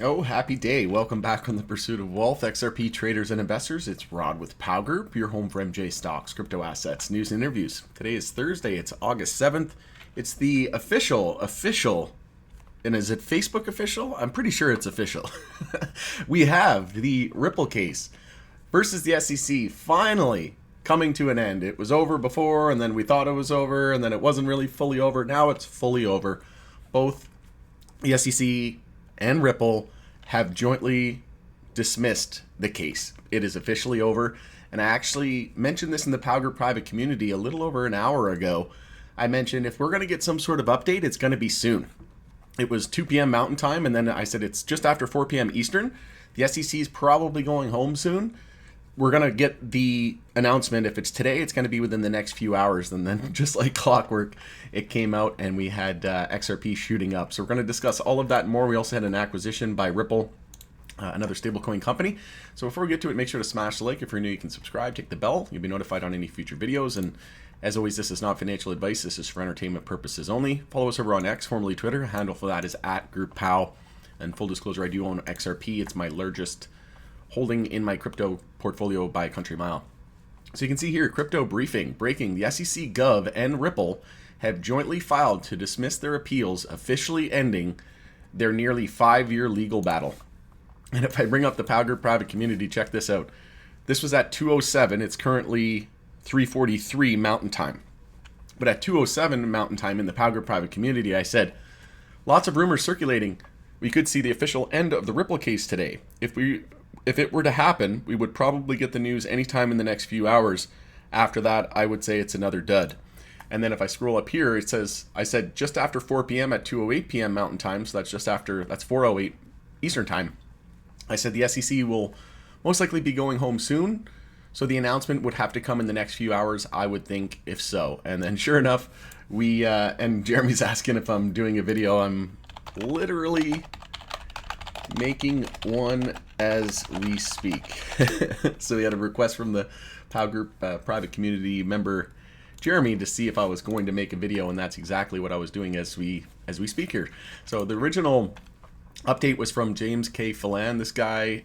Oh, happy day. Welcome back on the Pursuit of Wealth, XRP traders and investors. It's Rod with Pow Group, your home for MJ stocks, crypto assets, news, and interviews. Today is Thursday. It's August 7th. It's the official, and is it Facebook official? I'm pretty sure it's official. We have the Ripple case versus the SEC finally coming to an end. It was over before, and then we thought it was over, and then it wasn't really fully over. Now it's fully over. Both the SEC and Ripple have jointly dismissed the case. It is officially over. And I actually mentioned this in the Pow Group private community a little over an hour ago. I mentioned if we're going to get some sort of update, it's going to be soon. It was 2 p.m. Mountain Time, and then I said it's just after 4 p.m. Eastern. The SEC is probably going home soon. We're going to get the announcement. If it's today, it's going to be within the next few hours. And then just like clockwork, it came out and we had XRP shooting up. So we're going to discuss all of that and more. We also had an acquisition by Ripple, another stablecoin company. So before we get to it, make sure to smash the like. If you're new, you can subscribe, tick the bell. You'll be notified on any future videos. And as always, this is not financial advice. This is for entertainment purposes only. Follow us over on X, formerly Twitter. Handle for that is @GroupPow. And full disclosure, I do own XRP. It's my largest holding in my crypto portfolio by a country mile. So you can see here, crypto briefing, breaking, the SEC Gov and Ripple have jointly filed to dismiss their appeals, officially ending their nearly 5-year legal battle. And if I bring up the Pow Group private community, check this out. This was at 2:07. It's currently 3:43 Mountain Time. But at 2:07 Mountain Time in the Pow Group private community, I said, lots of rumors circulating. We could see the official end of the Ripple case today. If it were to happen, we would probably get the news anytime in the next few hours. After that, I would say it's another dud. And then if I scroll up here, it says, I said just after 4 p.m. at 2:08 p.m. Mountain Time, so that's 4:08 Eastern Time. I said the SEC will most likely be going home soon, so the announcement would have to come in the next few hours, I would think, if so. And then sure enough, and Jeremy's asking if I'm doing a video. I'm literally making one as we speak. So we had a request from the Pow Group private community member Jeremy to see if I was going to make a video, and that's exactly what I was doing as we speak here. So the original update was from James K. Phelan. This guy,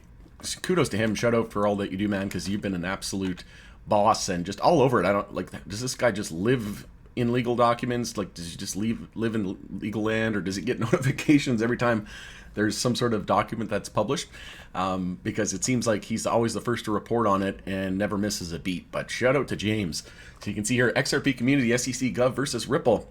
kudos to him, shout out for all that you do, man, because you've been an absolute boss and just all over it. I don't like, does this guy just live in legal documents? Like, does he just live in legal land, or does he get notifications every time there's some sort of document that's published? Because it seems like he's always the first to report on it and never misses a beat. But shout out to James. So you can see here, XRP community, SEC Gov versus Ripple.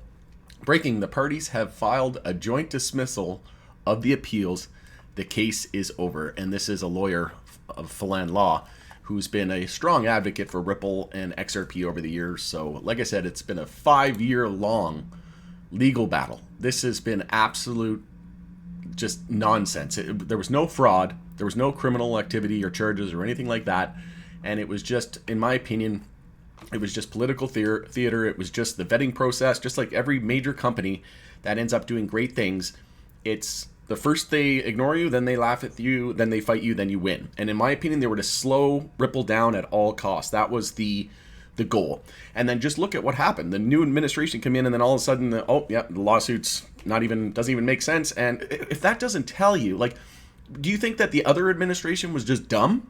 Breaking, the parties have filed a joint dismissal of the appeals. The case is over. And this is a lawyer of Phelan Law who's been a strong advocate for Ripple and XRP over the years. So like I said, it's been a 5-year long legal battle. This has been absolute just nonsense. There was no fraud, there was no criminal activity or charges or anything like that, and it was just, in my opinion, it was just political theater. It was just the vetting process, just like every major company that ends up doing great things. It's the first they ignore you, then they laugh at you, then they fight you, then you win. And in my opinion, they were to slow Ripple down at all costs. That was the goal. And then just look at what happened. The new administration come in, and then all of a sudden, the lawsuit's doesn't even make sense. And if that doesn't tell you, like, do you think that the other administration was just dumb?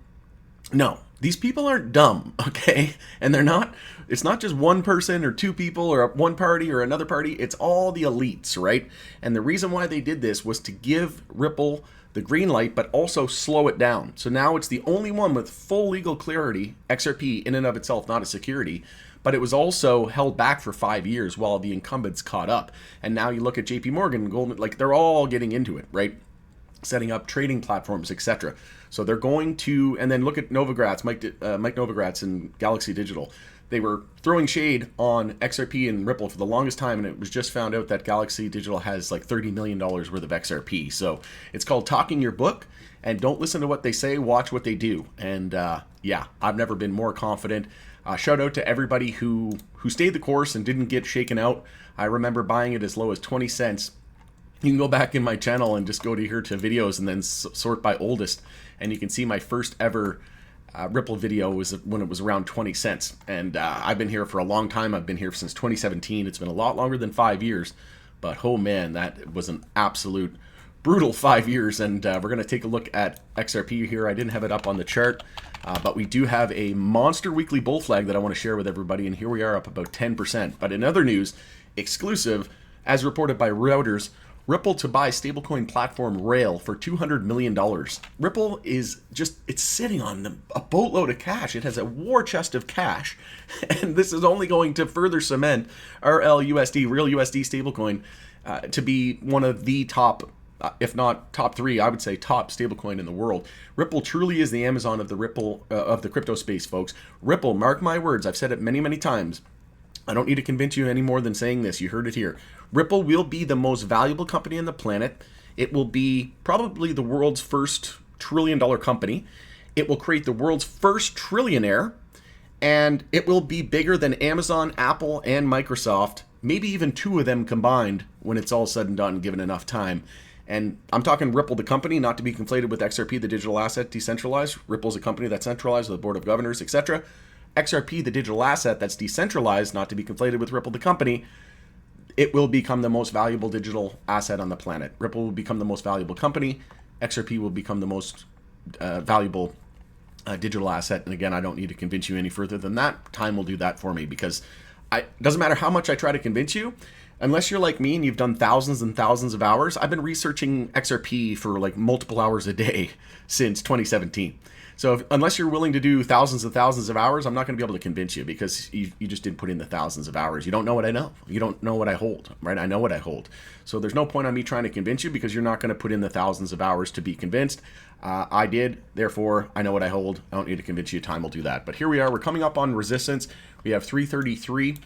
No, these people aren't dumb, okay? And it's not just one person or two people or one party or another party. It's all the elites, right? And the reason why they did this was to give Ripple the green light, but also slow it down. So now it's the only one with full legal clarity, XRP in and of itself, not a security, but it was also held back for 5 years while the incumbents caught up. And now you look at JP Morgan, Goldman, like they're all getting into it, right? Setting up trading platforms, etc. So they're going to, and then look at Novogratz, Mike Novogratz and Galaxy Digital. They were throwing shade on XRP and Ripple for the longest time, and it was just found out that Galaxy Digital has like $30 million worth of XRP. So it's called talking your book, and don't listen to what they say, watch what they do. And yeah, I've never been more confident. Shout out to everybody who stayed the course and didn't get shaken out. I remember buying it as low as 20 cents. You can go back in my channel and just go to here to videos and then sort by oldest, and you can see my first ever Ripple video was when it was around 20 cents. And I've been here for a long time. I've been here since 2017. It's been a lot longer than 5 years, but oh man, that was an absolute brutal 5 years, and we're going to take a look at XRP here. I didn't have it up on the chart, but we do have a monster weekly bull flag that I want to share with everybody, and here we are up about 10%. But in other news, exclusive, as reported by Reuters, Ripple to buy stablecoin platform Rail for $200 million. Ripple is just, it's sitting on a boatload of cash. It has a war chest of cash. And this is only going to further cement RLUSD, Real USD stablecoin, to be one of the top, if not top three, I would say top stablecoin in the world. Ripple truly is the Amazon of the crypto space, folks. Ripple, mark my words, I've said it many, many times. I don't need to convince you any more than saying this. You heard it here. Ripple will be the most valuable company on the planet. It will be probably the world's first trillion-dollar company. It will create the world's first trillionaire, and it will be bigger than Amazon, Apple, and Microsoft, maybe even two of them combined when it's all said and done, given enough time. And I'm talking Ripple, the company, not to be conflated with XRP, the digital asset, decentralized. Ripple's a company that's centralized with a board of governors, etc. XRP, the digital asset that's decentralized, not to be conflated with Ripple, the company, it will become the most valuable digital asset on the planet. Ripple will become the most valuable company. XRP will become the most valuable digital asset. And again, I don't need to convince you any further than that. Time will do that for me, because it doesn't matter how much I try to convince you, unless you're like me and you've done thousands and thousands of hours. I've been researching XRP for like multiple hours a day since 2017. So unless you're willing to do thousands and thousands of hours, I'm not going to be able to convince you, because you just didn't put in the thousands of hours. You don't know what I know. You don't know what I hold, right? I know what I hold. So there's no point on me trying to convince you, because you're not going to put in the thousands of hours to be convinced. I did, therefore I know what I hold. I don't need to convince you. Time will do that. But here we are. We're coming up on resistance. We have 333.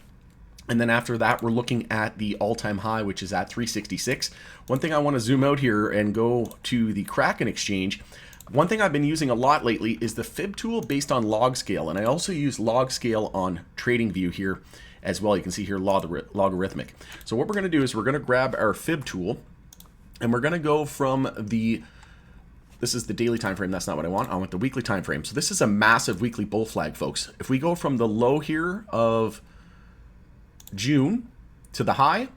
And then after that, we're looking at the all-time high, which is at 366. One thing I want to zoom out here and go to the Kraken exchange. One thing I've been using a lot lately is the fib tool based on log scale, and I also use log scale on TradingView here as well. You can see here logarithmic. So what we're going to do is we're going to grab our fib tool, and we're going to go from this is the daily time frame. That's not what I want. I want the weekly time frame. So this is a massive weekly bull flag, folks. If we go from the low here of June to the high,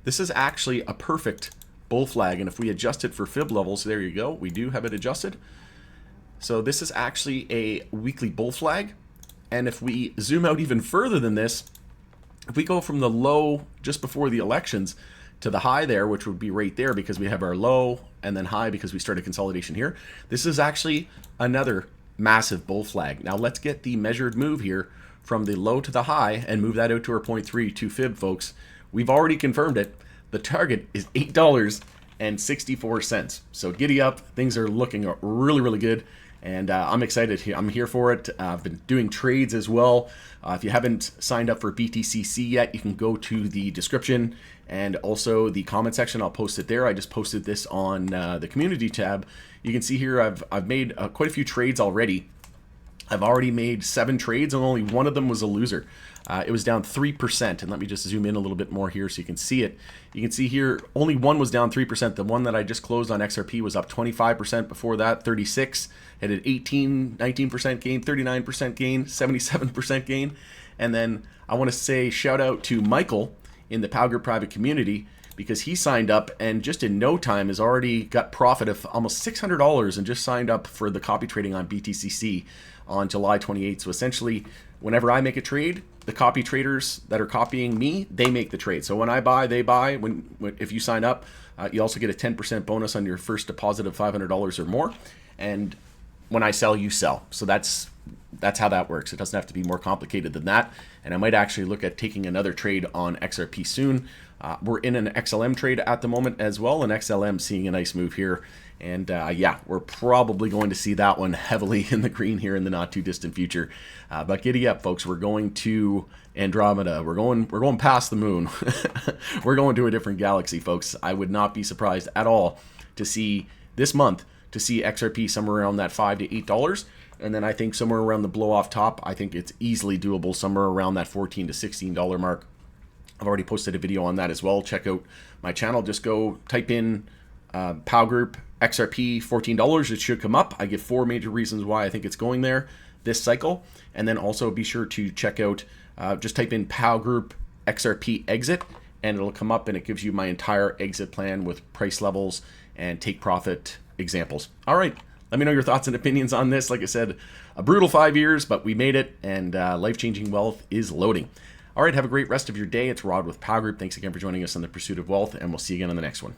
this is actually a perfect bull flag. And if we adjust it for fib levels, there you go. We do have it adjusted. So this is actually a weekly bull flag. And if we zoom out even further than this, if we go from the low just before the elections to the high there, which would be right there, because we have our low and then high because we started consolidation here, this is actually another massive bull flag. Now let's get the measured move here from the low to the high and move that out to our 0.32 fib, folks. We've already confirmed it. The target is $8.64. So giddy up. Things are looking really, really good. And I'm excited. I'm here for it. I've been doing trades as well. If you haven't signed up for BTCC yet, you can go to the description and also the comment section. I'll post it there. I just posted this on the community tab. You can see here I've made quite a few trades already. I've already made 7 trades, and only one of them was a loser. It was down 3%, and let me just zoom in a little bit more here so you can see it. You can see here only one was down 3%. The one that I just closed on XRP was up 25%. Before that, 36. It had 18, 19% gain, 39% gain, 77% gain. And then I want to say shout out to Michael in the Power Group private community, because he signed up and just in no time has already got profit of almost $600 and just signed up for the copy trading on BTCC on July 28th. So essentially, whenever I make a trade, the copy traders that are copying me, they make the trade. So when I buy, they buy. If you sign up, you also get a 10% bonus on your first deposit of $500 or more. And when I sell, you sell. So that's how that works. It doesn't have to be more complicated than that. And I might actually look at taking another trade on XRP soon. We're in an XLM trade at the moment as well, and XLM seeing a nice move here. And yeah, we're probably going to see that one heavily in the green here in the not too distant future. But giddy up, folks. We're going to Andromeda. We're going past the moon. We're going to a different galaxy, folks. I would not be surprised at all to see this month XRP somewhere around that $5 to $8. And then I think somewhere around the blow off top, I think it's easily doable somewhere around that $14 to $16 mark. I've already posted a video on that as well. Check out my channel. Just go type in POW Group XRP $14. It should come up. I give 4 major reasons why I think it's going there this cycle. And then also be sure to check out, just type in POW Group XRP exit, and it'll come up and it gives you my entire exit plan with price levels and take profit examples. All right. Let me know your thoughts and opinions on this. Like I said, a brutal 5 years, but we made it, and life-changing wealth is loading. All right, have a great rest of your day. It's Rod with Power Group. Thanks again for joining us on the Pursuit of Wealth, and we'll see you again on the next one.